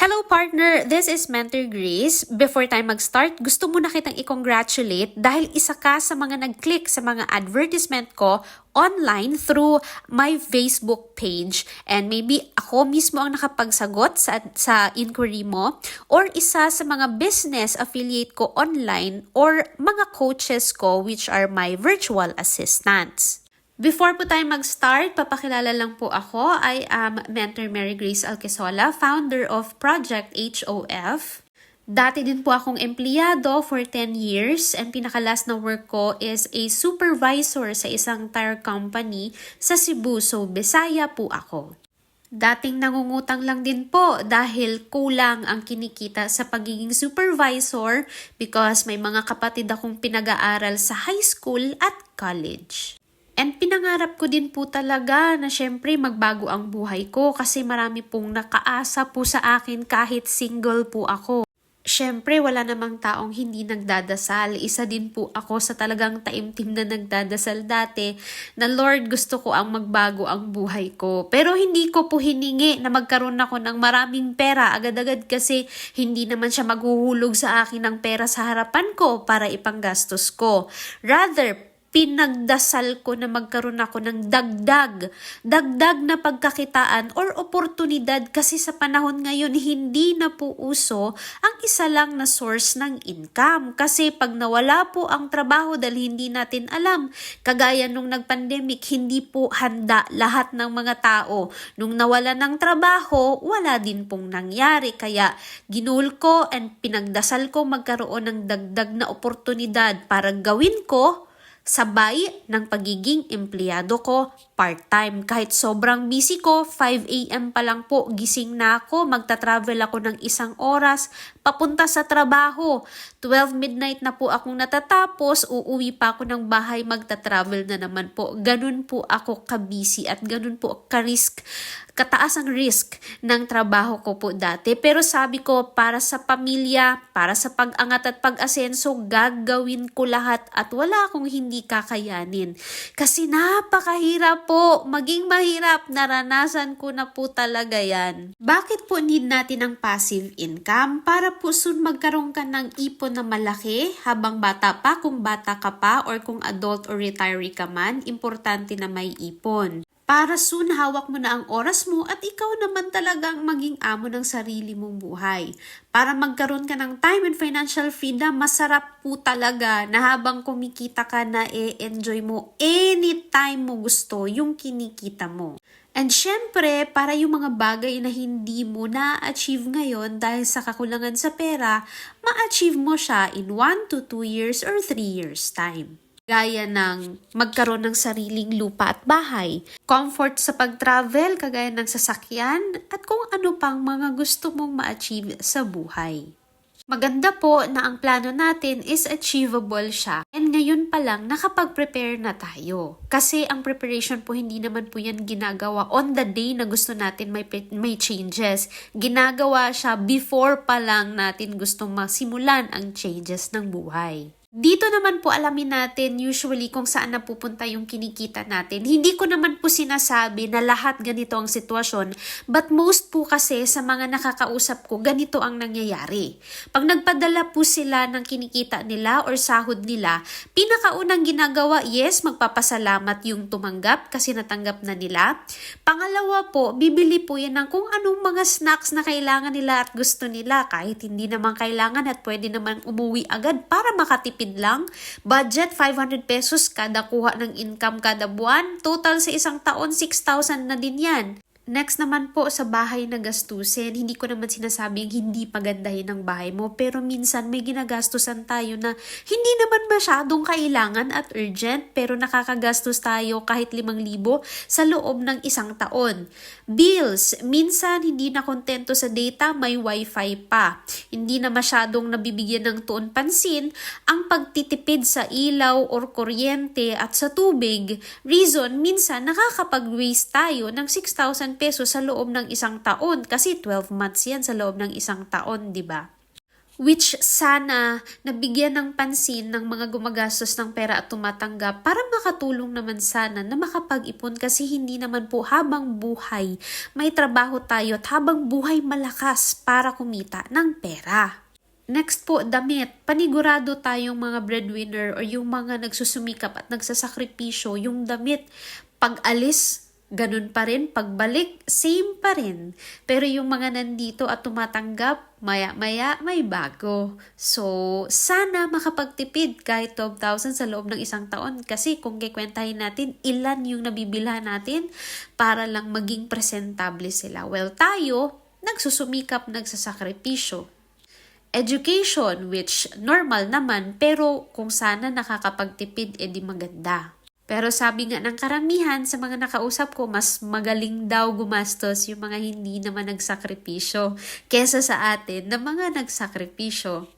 Hello partner, this is Mentor Grace. Before tayo mag-start, gusto muna kitang i-congratulate dahil isa ka sa mga nag-click sa mga advertisement ko online through my Facebook page. And maybe ako mismo ang nakapagsagot sa inquiry mo or isa sa mga business affiliate ko online or mga coaches ko which are my virtual assistants. Before po tayo mag-start, papakilala lang po ako. I am Mentor Mary Grace Alquesola, founder of Project HOF. Dati din po akong empleyado for 10 years and pinakalas na work ko is a supervisor sa isang tire company sa Cebu. So, Bisaya po ako. Dating nangungutang lang din po dahil kulang ang kinikita sa pagiging supervisor because may mga kapatid akong pinag-aaral sa high school at college. And pinangarap ko din po talaga na syempre magbago ang buhay ko kasi marami pong nakaasa po sa akin kahit single po ako. Syempre wala namang taong hindi nagdadasal. Isa din po ako sa talagang taimtim na nagdadasal dati na Lord, gusto ko ang magbago ang buhay ko. Pero hindi ko po hiningi na magkaroon ako ng maraming pera agad-agad kasi hindi naman siya maghuhulog sa akin ng pera sa harapan ko para ipanggastos ko. Rather, pinagdasal ko na magkaroon ako ng dagdag na pagkakitaan or oportunidad kasi sa panahon ngayon hindi na po uso ang isa lang na source ng income. Kasi pag nawala po ang trabaho dahil hindi natin alam, kagaya nung nag-pandemic, hindi po handa lahat ng mga tao. Nung nawala ng trabaho, wala din pong nangyari. Kaya ginul ko and pinagdasal ko magkaroon ng dagdag na oportunidad para gawin ko sabay ng pagiging empleyado ko part-time. Kahit sobrang busy ko, 5 a.m. pa lang po, gising na ako, magta-travel ako ng 1 oras, papunta sa trabaho. 12 midnight na po akong natatapos, uuwi pa ako ng bahay, magta-travel na naman po. Ganun po ako ka-busy at ganun po ka-risk, kataas ang risk ng trabaho ko po dati. Pero sabi ko, para sa pamilya, para sa pag-angat at pag-asenso, gagawin ko lahat at wala akong hindi kakayanin. Kasi napakahirap po, maging mahirap, naranasan ko na po talaga yan. Bakit po need natin ang passive income? Para po soon magkaroon ka ng ipon na malaki habang bata pa, kung bata ka pa or kung adult or retiree ka man, importante na may ipon. Para soon hawak mo na ang oras mo at ikaw naman talagang maging amo ng sarili mong buhay. Para magkaroon ka ng time and financial freedom, masarap po talaga na habang kumikita ka na enjoy mo anytime mo gusto yung kinikita mo. And syempre, para yung mga bagay na hindi mo na-achieve ngayon dahil sa kakulangan sa pera, ma-achieve mo siya in 1 to 2 years or 3 years time. Gaya ng magkaroon ng sariling lupa at bahay, comfort sa pag-travel, kagaya ng sasakyan, at kung ano pang mga gusto mong ma-achieve sa buhay. Maganda po na ang plano natin is achievable siya. And ngayon pa lang, nakapag-prepare na tayo. Kasi ang preparation po, hindi naman po yan ginagawa on the day na gusto natin may changes. Ginagawa siya before pa lang natin gustong masimulan ang changes ng buhay. Dito naman po alamin natin usually kung saan napupunta yung kinikita natin. Hindi ko naman po sinasabi na lahat ganito ang sitwasyon, but most po kasi sa mga nakakausap ko, ganito ang nangyayari. Pag nagpadala po sila ng kinikita nila or sahod nila, pinakaunang ginagawa, yes, magpapasalamat yung tumanggap kasi natanggap na nila. Pangalawa po, bibili po yan ng kung anong mga snacks na kailangan nila at gusto nila, kahit hindi naman kailangan at pwede naman umuwi agad para makatipid lang. Budget 500 pesos kada kuha ng income kada buwan. Total sa isang taon 6,000 na din yan. Next naman po sa bahay na gastusin. Hindi ko naman sinasabing hindi pagandahin ang bahay mo, pero minsan may ginagastusan tayo na hindi naman masyadong kailangan at urgent, pero nakakagastos tayo kahit 5,000 sa loob ng 1 taon. Bills, minsan hindi na kontento sa data, may wifi pa. Hindi na masyadong nabibigyan ng tuon pansin ang pagtitipid sa ilaw or kuryente at sa tubig. Reason, minsan nakakapag-waste tayo ng 6,000 pesos sa loob ng 1 taon kasi 12 months yan sa loob ng 1 taon, di ba? which sana nabigyan ng pansin ng mga gumagastos ng pera at tumatanggap para makatulong naman sana na makapag-ipon kasi hindi naman po habang buhay may trabaho tayo at habang buhay malakas para kumita ng pera. Next po, damit. Panigurado tayong mga breadwinner o yung mga nagsusumikap at nagsasakripisyo, yung damit pag-alis, ganun pa rin. Pagbalik, same pa rin. Pero yung mga nandito at tumatanggap, maya-maya may bago. So, sana makapagtipid kahit 12,000 sa loob ng isang taon. Kasi kung kikwentahin natin, ilan yung nabibilhan natin para lang maging presentable sila. Well, tayo, nagsusumikap, nagsasakripisyo. Education, which normal naman, pero kung sana nakakapagtipid, edi maganda. Pero sabi nga ng karamihan sa mga nakausap ko, mas magaling daw gumastos yung mga hindi naman nagsakripisyo kesa sa atin na mga nagsakripisyo.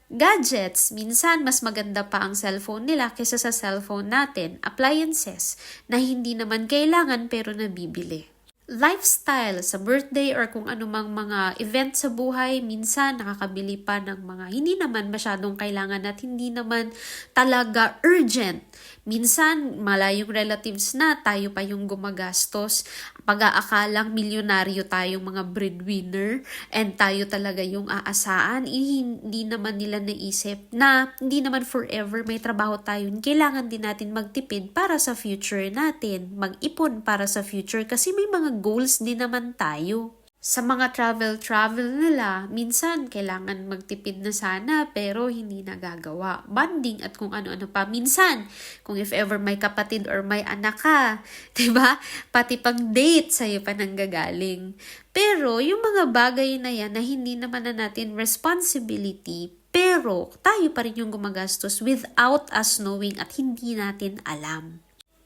Gadgets, minsan mas maganda pa ang cellphone nila kesa sa cellphone natin. Appliances, na hindi naman kailangan pero nabibili. Lifestyle, sa birthday or kung anumang mga event sa buhay, minsan nakakabili pa ng mga hindi naman masyadong kailangan at hindi naman talaga urgent. Minsan, malayong relatives na, tayo pa yung gumagastos. Pag-aakalang milyonaryo tayong mga breadwinner and tayo talaga yung aasaan, hindi naman nila naisip na hindi naman forever may trabaho tayo. Kailangan din natin magtipid para sa future natin, mag-ipon para sa future kasi may mga goals din naman tayo. Sa mga travel nila, minsan kailangan magtipid na sana pero hindi nagagawa. Bonding at kung ano-ano pa. Minsan, kung if ever may kapatid or may anak ka, 'di ba? Pati pang date sa'yo pa nanggagaling. Pero yung mga bagay na yan na hindi naman na natin responsibility, pero tayo pa rin yung gumagastos without us knowing at hindi natin alam.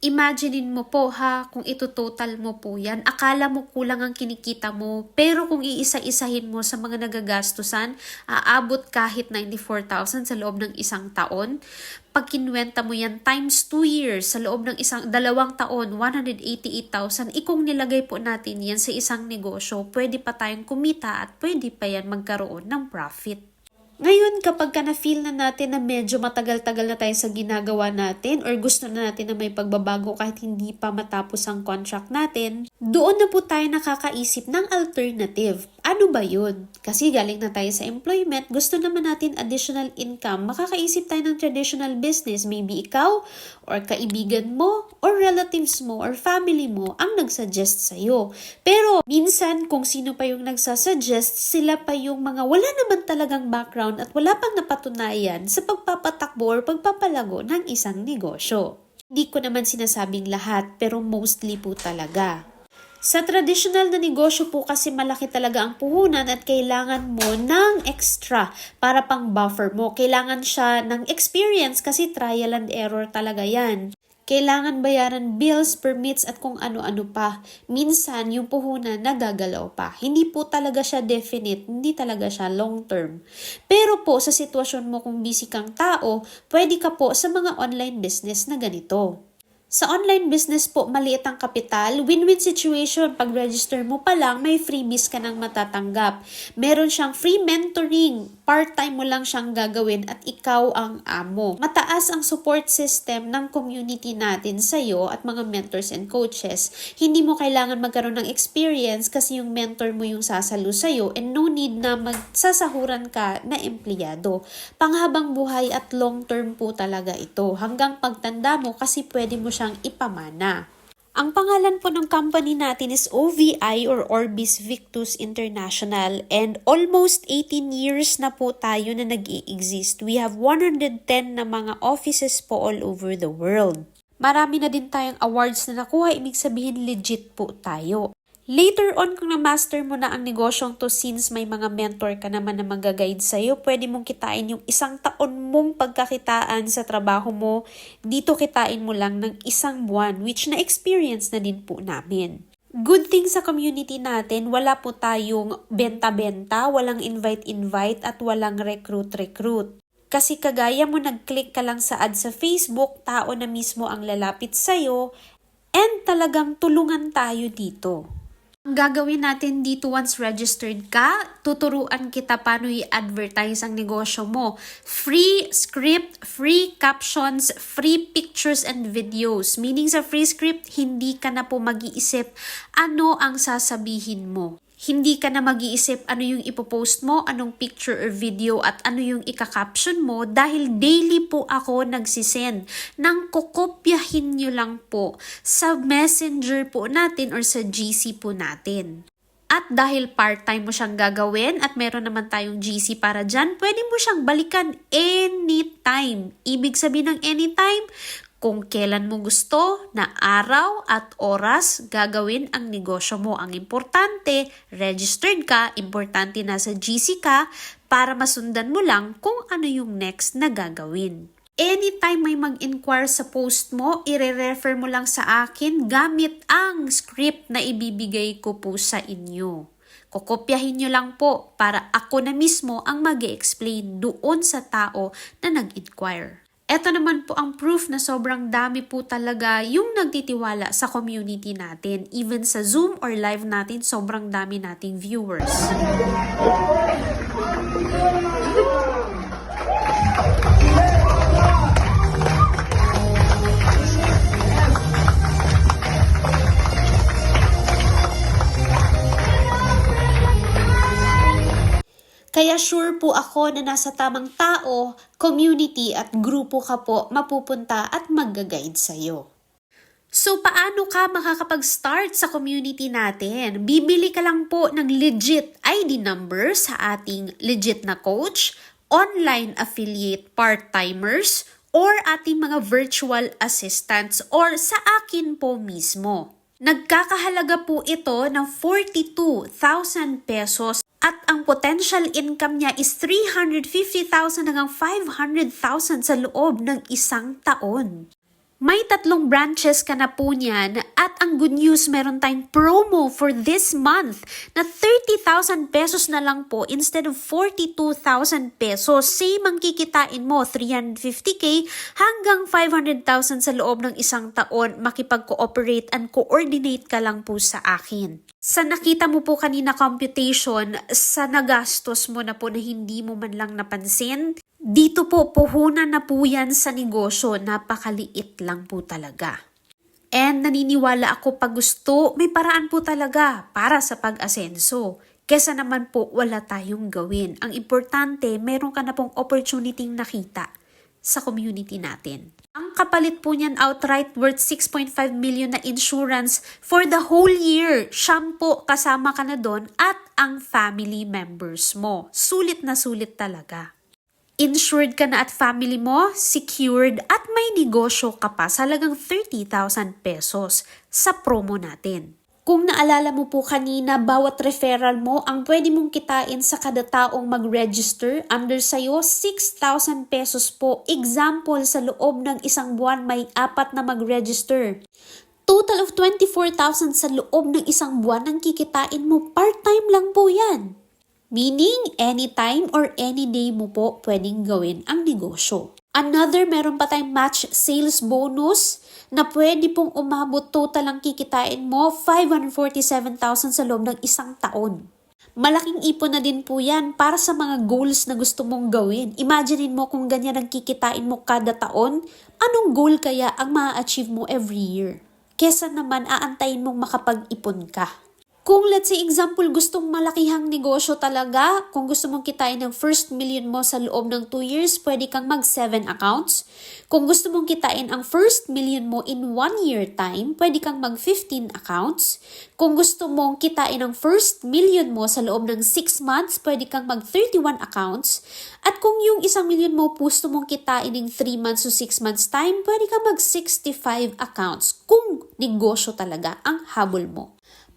Imaginein mo po ha, kung ito-total mo po yan, akala mo kulang ang kinikita mo, pero kung iisa-isahin mo sa mga nagagastusan, aabot kahit 94,000 sa loob ng isang taon. Pag kinwenta mo yan times 2 years, sa loob ng dalawang taon, 188,000. Kung nilagay po natin yan sa isang negosyo, pwede pa tayong kumita at pwede pa yan magkaroon ng profit. Ngayon, kapag na-feel na natin na medyo matagal-tagal na tayo sa ginagawa natin or gusto na natin na may pagbabago kahit hindi pa matapos ang contract natin, doon na po tayo nakakaisip ng alternative. Ano ba yun? Kasi galing na tayo sa employment, gusto naman natin additional income. Makakaisip tayo ng traditional business. Maybe ikaw or kaibigan mo or relatives mo or family mo ang nagsuggest sa'yo. Pero minsan kung sino pa yung nagsasuggest, sila pa yung mga wala naman talagang background at wala pang napatunayan sa pagpapatakbo or pagpapalago ng isang negosyo. Hindi ko naman sinasabing lahat pero mostly po talaga. Sa traditional na negosyo po kasi malaki talaga ang puhunan at kailangan mo ng extra para pang buffer mo. Kailangan siya ng experience kasi trial and error talaga yan. Kailangan bayaran bills, permits at kung ano-ano pa. Minsan yung puhunan nagagalaw pa. Hindi po talaga siya definite, hindi talaga siya long term. Pero po sa sitwasyon mo kung busy kang tao, pwede ka po sa mga online business na ganito. Sa online business po, maliit ang kapital, win-win situation. Pag register mo pa lang, may freebies ka nang matatanggap. Meron siyang free mentoring. Part-time mo lang siyang gagawin at ikaw ang amo. Mataas ang support system ng community natin sa'yo at mga mentors and coaches. Hindi mo kailangan magkaroon ng experience kasi yung mentor mo yung sasalo sa'yo and no need na magsasahuran ka na empleyado. Panghabang buhay at long-term po talaga ito. Hanggang pagtanda mo kasi pwede mo siyang ipamana. Ang pangalan po ng company natin is OVI or Orbis Victus International and almost 18 years na po tayo na nag-i-exist. We have 110 na mga offices po all over the world. Marami na din tayong awards na nakuha, ibig sabihin legit po tayo. Later on, kung na-master mo na ang negosyong to, since may mga mentor ka naman na mag-guide sa'yo, pwede mong kitain yung isang taon mong pagkakitaan sa trabaho mo. Dito kitain mo lang ng isang buwan, which na-experience na din po namin. Good thing sa community natin, wala po tayong benta-benta, walang invite-invite at walang recruit-recruit. Kasi kagaya mo nag-click ka lang sa ad sa Facebook, tao na mismo ang lalapit sa'yo, and talagang tulungan tayo dito. Ang gagawin natin dito once registered ka, tuturuan kita paano i-advertise ang negosyo mo. Free script, free captions, free pictures and videos. Meaning sa free script, hindi ka na po mag-iisip ano ang sasabihin mo. Hindi ka na mag-iisip ano yung ipopost mo, anong picture or video at ano yung ika-caption mo dahil daily po ako nagsisend. Nang kokopyahin nyo lang po sa messenger po natin or sa GC po natin. At dahil part-time mo siyang gagawin at meron naman tayong GC para dyan, pwede mo siyang balikan anytime. Ibig sabihin ng anytime, kung kailan mo gusto na araw at oras gagawin ang negosyo mo. Ang importante, registered ka, importante nasa GC ka para masundan mo lang kung ano yung next na gagawin. Anytime may mag-inquire sa post mo, ire-refer mo lang sa akin gamit ang script na ibibigay ko po sa inyo. Kokopyahin nyo lang po para ako na mismo ang mag-explain doon sa tao na nag-inquire. Ito naman po ang proof na sobrang dami po talaga yung nagtitiwala sa community natin. Even sa Zoom or live natin, sobrang dami nating viewers. Kaya sure po ako na nasa tamang tao, community at grupo ka po mapupunta at mag-guide sa'yo. So paano ka makakapag-start sa community natin? Bibili ka lang po ng legit ID number sa ating legit na coach, online affiliate part-timers, or ating mga virtual assistants or sa akin po mismo. Nagkakahalaga po ito ng 42,000 pesos. At ang potential income niya is 350,000 hanggang 500,000 sa loob ng isang taon. May 3 branches ka na po niyan at ang good news, meron tayong promo for this month na 30,000 pesos na lang po instead of 42,000 pesos. Same ang kikitain mo, 350k hanggang 500,000 sa loob ng isang taon. Makipag-cooperate and coordinate ka lang po sa akin. Sa nakita mo po kanina computation, sa nagastos mo na po na hindi mo man lang napansin, dito po puhunan na po yan sa negosyo, napakaliit lang po talaga. And naniniwala ako pag gusto, may paraan po talaga para sa pag-asenso. Kesa naman po wala tayong gawin. Ang importante, meron ka na pong opportunity nakita sa community natin. Ang kapalit po niyan outright worth 6.5 million na insurance for the whole year. Siyam po kasama ka na doon at ang family members mo. Sulit na sulit talaga. Insured ka na at family mo, secured at may negosyo ka pa sa halagang 30,000 pesos sa promo natin. Kung naalala mo po kanina, bawat referral mo ang pwede mong kitain sa kada taong mag-register under sa'yo, 6,000 pesos po. Example, sa loob ng isang buwan may 4 na mag-register. Total of 24,000 sa loob ng isang buwan ang kikitain mo. Part-time lang po yan. Meaning, anytime or any day mo po pwedeng gawin ang negosyo. Another, meron pa tayong match sales bonus na pwede pong umabot, total ang kikitain mo 547,000 sa loob ng isang taon. Malaking ipon na din po yan para sa mga goals na gusto mong gawin. Imaginein mo kung ganyan ang kikitain mo kada taon, anong goal kaya ang ma-achieve mo every year? Kesa naman aantayin mong makapag-ipon ka. Kung let's say example, gustong malakihang negosyo talaga, kung gusto mong kitain ng first million mo sa loob ng 2 years, pwede kang mag 7 accounts. Kung gusto mong kitain ang first million mo in 1 year time, pwede kang mag 15 accounts. Kung gusto mong kitain ang first million mo sa loob ng 6 months, pwede kang mag 31 accounts. At kung yung 1 million mo gusto mong kitain in 3 months to 6 months time, pwede kang mag 65 accounts kung negosyo talaga ang habol mo.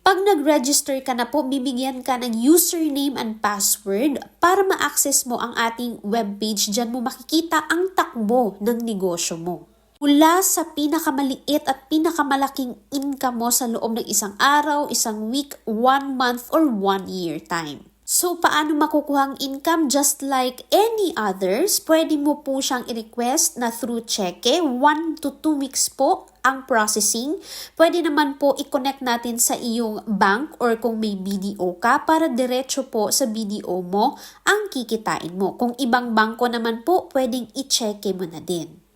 Pag nag-register ka na po, bibigyan ka ng username and password para ma-access mo ang ating webpage. Diyan mo makikita ang takbo ng negosyo mo. Mula sa pinakamaliit at pinakamalaking income mo sa loob ng isang araw, isang week, 1 month, or 1 year time. So, paano makukuha ang income? Just like any others, pwede mo po siyang i-request na through cheque. 1 to 2 weeks po ang processing. Pwede naman po i-connect natin sa iyong bank or kung may BDO ka para diretso po sa BDO mo ang kikitain mo. Kung ibang bangko naman po, pwedeng i-cheque mo na din.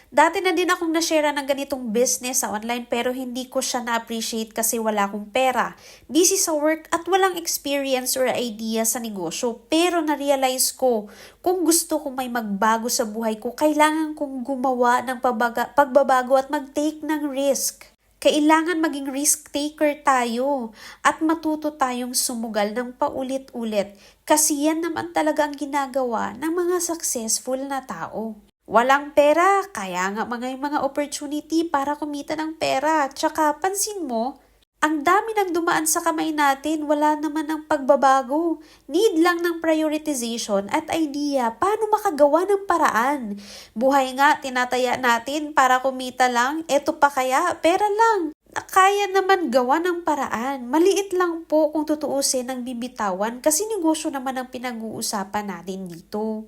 Dati na din akong na-share ng ganitong business sa online pero hindi ko siya na-appreciate kasi wala akong pera. Busy sa work at walang experience or idea sa negosyo. Pero na-realize ko, kung gusto kong may magbago sa buhay ko, kailangan kong gumawa ng pagbabago at mag-take ng risk. Kailangan maging risk taker tayo at matuto tayong sumugal ng paulit-ulit kasi yan naman talaga ang ginagawa ng mga successful na tao. Walang pera, kaya nga mga opportunity para kumita ng pera. Tsaka pansin mo, ang dami nang dumaan sa kamay natin, wala naman ng pagbabago. Need lang ng prioritization at idea paano makagawa ng paraan. Buhay nga, tinataya natin para kumita lang, eto pa kaya, pera lang. Kaya naman gawa ng paraan. Maliit lang po kung tutuusin ng bibitawan kasi negosyo naman ang pinag-uusapan natin dito.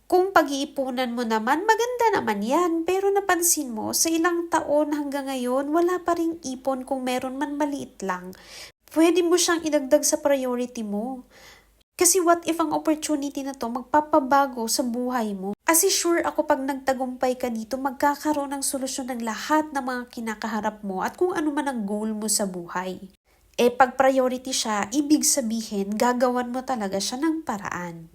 Kung pag-iipunan mo naman, maganda naman yan. Pero napansin mo, sa ilang taon hanggang ngayon, wala pa ring ipon kung meron man maliit lang. Pwede mo siyang idagdag sa priority mo. Kasi what if ang opportunity na to magpapabago sa buhay mo? Kasi sure ako pag nagtagumpay ka dito, magkakaroon ng solusyon ng lahat ng mga kinakaharap mo at kung ano man ang goal mo sa buhay. Pag priority siya, ibig sabihin, gagawan mo talaga siya ng paraan.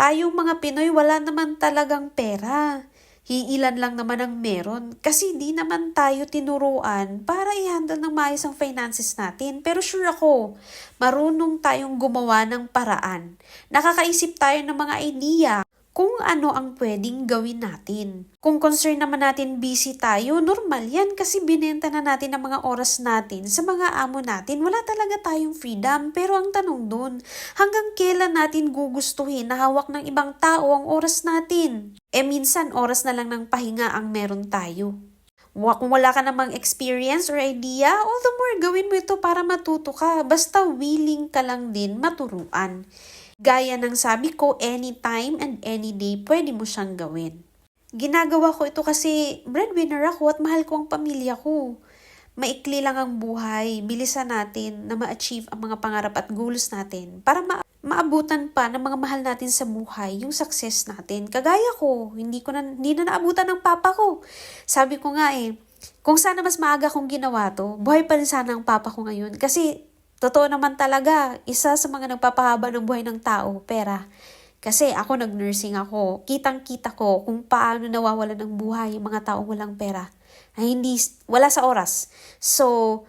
Tayong mga Pinoy, wala naman talagang pera. Hiilan lang naman ang meron kasi di naman tayo tinuruan para i-handle ng maayos ang finances natin. Pero sure ako, marunong tayong gumawa ng paraan. Nakakaisip tayo ng mga idea kung ano ang pwedeng gawin natin. Kung concern naman natin busy tayo, normal yan kasi binenta na natin ang mga oras natin sa mga amo natin. Wala talaga tayong freedom. Pero ang tanong dun, hanggang kailan natin gugustuhin na hawak ng ibang tao ang oras natin? Minsan oras na lang ng pahinga ang meron tayo. Kung wala ka namang experience or idea, all the more gawin mo ito para matuto ka. Basta willing ka lang din maturuan. Gaya ng sabi ko, anytime and any day, pwede mo siyang gawin. Ginagawa ko ito kasi breadwinner ako at mahal ko ang pamilya ko. Maikli lang ang buhay, bilisan natin na ma-achieve ang mga pangarap at goals natin para maabutan pa ng mga mahal natin sa buhay yung success natin. Kagaya ko, hindi na naabutan ng papa ko. Sabi ko nga kung sana mas maaga kong ginawa to, buhay pa rin sana ang papa ko ngayon. Kasi totoo naman talaga, isa sa mga nagpapahaba ng buhay ng tao, pera. Kasi ako nag-nursing ako, kitang-kita ko kung paano nawawalan ng buhay yung mga taong walang pera. Ay, wala sa oras. So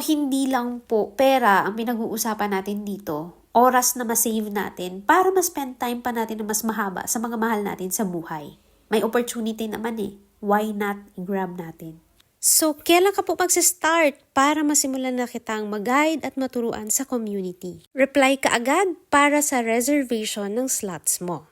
hindi lang po pera ang pinag-uusapan natin dito. Oras na ma-save natin para ma-spend time pa natin na mas mahaba sa mga mahal natin sa buhay. May opportunity naman Why not i-grab natin? So, kailan ka po mag-start para masimulan na kitang mag-guide at maturuan sa community? Reply ka agad para sa reservation ng slots mo.